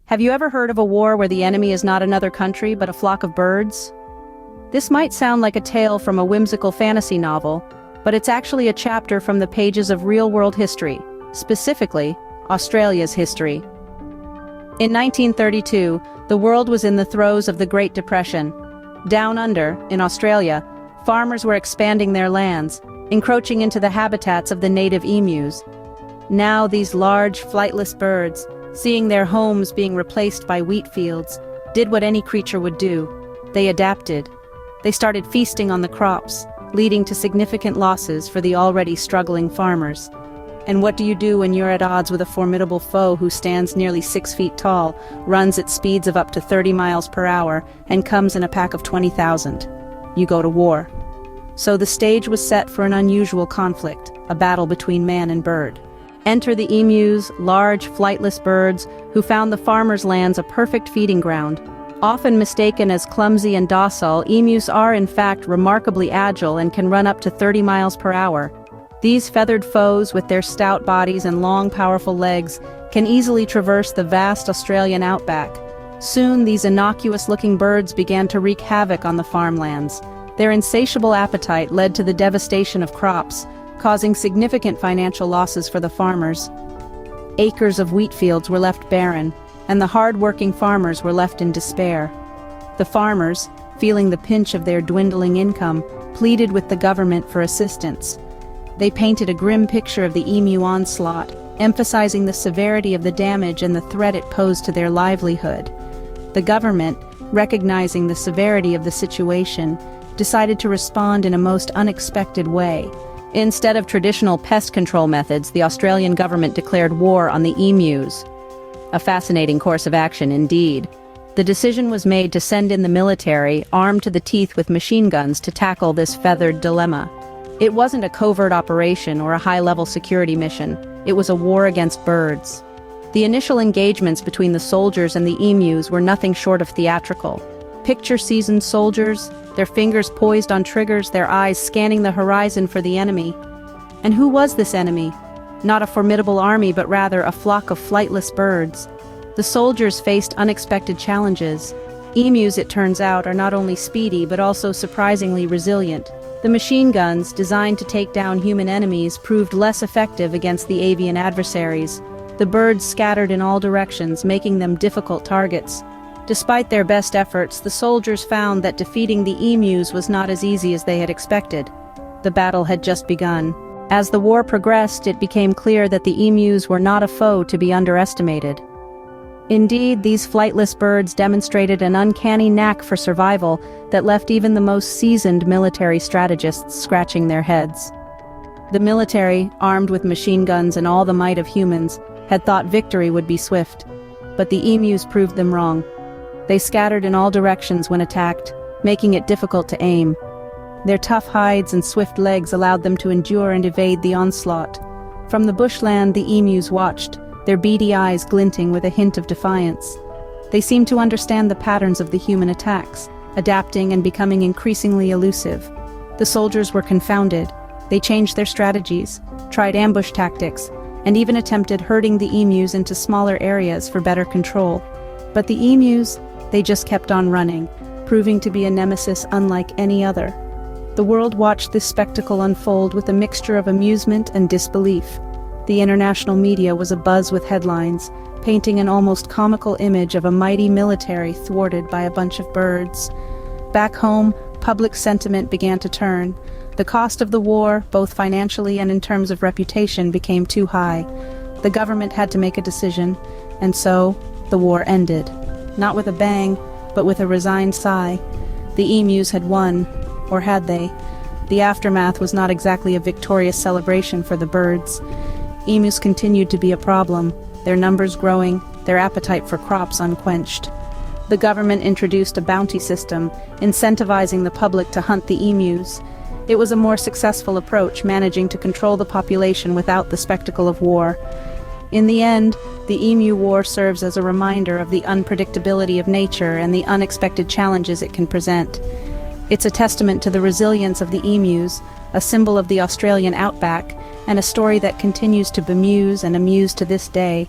Have you ever heard of a war where the enemy is not another country but a flock of birds? This might sound like a tale from a whimsical fantasy novel, but it's actually a chapter from the pages of real-world history, specifically, Australia's history. In 1932, the world was in the throes of the Great Depression. Down under, in Australia, farmers were expanding their lands, encroaching into the habitats of the native emus. Now these large, flightless birds, seeing their homes being replaced by wheat fields, did what any creature would do. They adapted. They started feasting on the crops, leading to significant losses for the already struggling farmers. And what do you do when you're at odds with a formidable foe who stands nearly 6 feet tall, runs at speeds of up to 30 miles per hour, and comes in a pack of 20,000? You go to war. So the stage was set for an unusual conflict, a battle between man and bird. Enter the emus, large, flightless birds, who found the farmers' lands a perfect feeding ground. Often mistaken as clumsy and docile, emus are in fact remarkably agile and can run up to 30 miles per hour. These feathered foes, with their stout bodies and long, powerful legs, can easily traverse the vast Australian outback. Soon, these innocuous-looking birds began to wreak havoc on the farmlands. Their insatiable appetite led to the devastation of crops, causing significant financial losses for the farmers. Acres of wheat fields were left barren, and the hard-working farmers were left in despair. The farmers, feeling the pinch of their dwindling income, pleaded with the government for assistance. They painted a grim picture of the emu onslaught, emphasizing the severity of the damage and the threat it posed to their livelihood. The government, recognizing the severity of the situation, decided to respond in a most unexpected way. Instead of traditional pest control methods, the Australian government declared war on the emus. A fascinating course of action indeed. The decision was made to send in the military, armed to the teeth with machine guns, to tackle this feathered dilemma. It wasn't a covert operation or a high-level security mission. It was a war against birds. The initial engagements between the soldiers and the emus were nothing short of theatrical. Picture-seasoned soldiers, their fingers poised on triggers, their eyes scanning the horizon for the enemy. And who was this enemy? Not a formidable army, but rather a flock of flightless birds. The soldiers faced unexpected challenges. Emus, it turns out, are not only speedy, but also surprisingly resilient. The machine guns, designed to take down human enemies, proved less effective against the avian adversaries. The birds scattered in all directions, making them difficult targets. Despite their best efforts, the soldiers found that defeating the emus was not as easy as they had expected. The battle had just begun. As the war progressed, it became clear that the emus were not a foe to be underestimated. Indeed, these flightless birds demonstrated an uncanny knack for survival that left even the most seasoned military strategists scratching their heads. The military, armed with machine guns and all the might of humans, had thought victory would be swift. But the emus proved them wrong. They scattered in all directions when attacked, making it difficult to aim. Their tough hides and swift legs allowed them to endure and evade the onslaught. From the bushland, the emus watched, their beady eyes glinting with a hint of defiance. They seemed to understand the patterns of the human attacks, adapting and becoming increasingly elusive. The soldiers were confounded. They changed their strategies, tried ambush tactics, and even attempted herding the emus into smaller areas for better control. But the emus, they just kept on running, proving to be a nemesis unlike any other. The world watched this spectacle unfold with a mixture of amusement and disbelief. The international media was abuzz with headlines, painting an almost comical image of a mighty military thwarted by a bunch of birds. Back home, public sentiment began to turn. The cost of the war, both financially and in terms of reputation, became too high. The government had to make a decision, and so the war ended. Not with a bang, but with a resigned sigh. The emus had won, or had they? The aftermath was not exactly a victorious celebration for the birds. Emus continued to be a problem, their numbers growing, their appetite for crops unquenched. The government introduced a bounty system, incentivizing the public to hunt the emus. It was a more successful approach, managing to control the population without the spectacle of war. In the end, the Emu War serves as a reminder of the unpredictability of nature and the unexpected challenges it can present. It's a testament to the resilience of the emus, a symbol of the Australian outback, and a story that continues to bemuse and amuse to this day.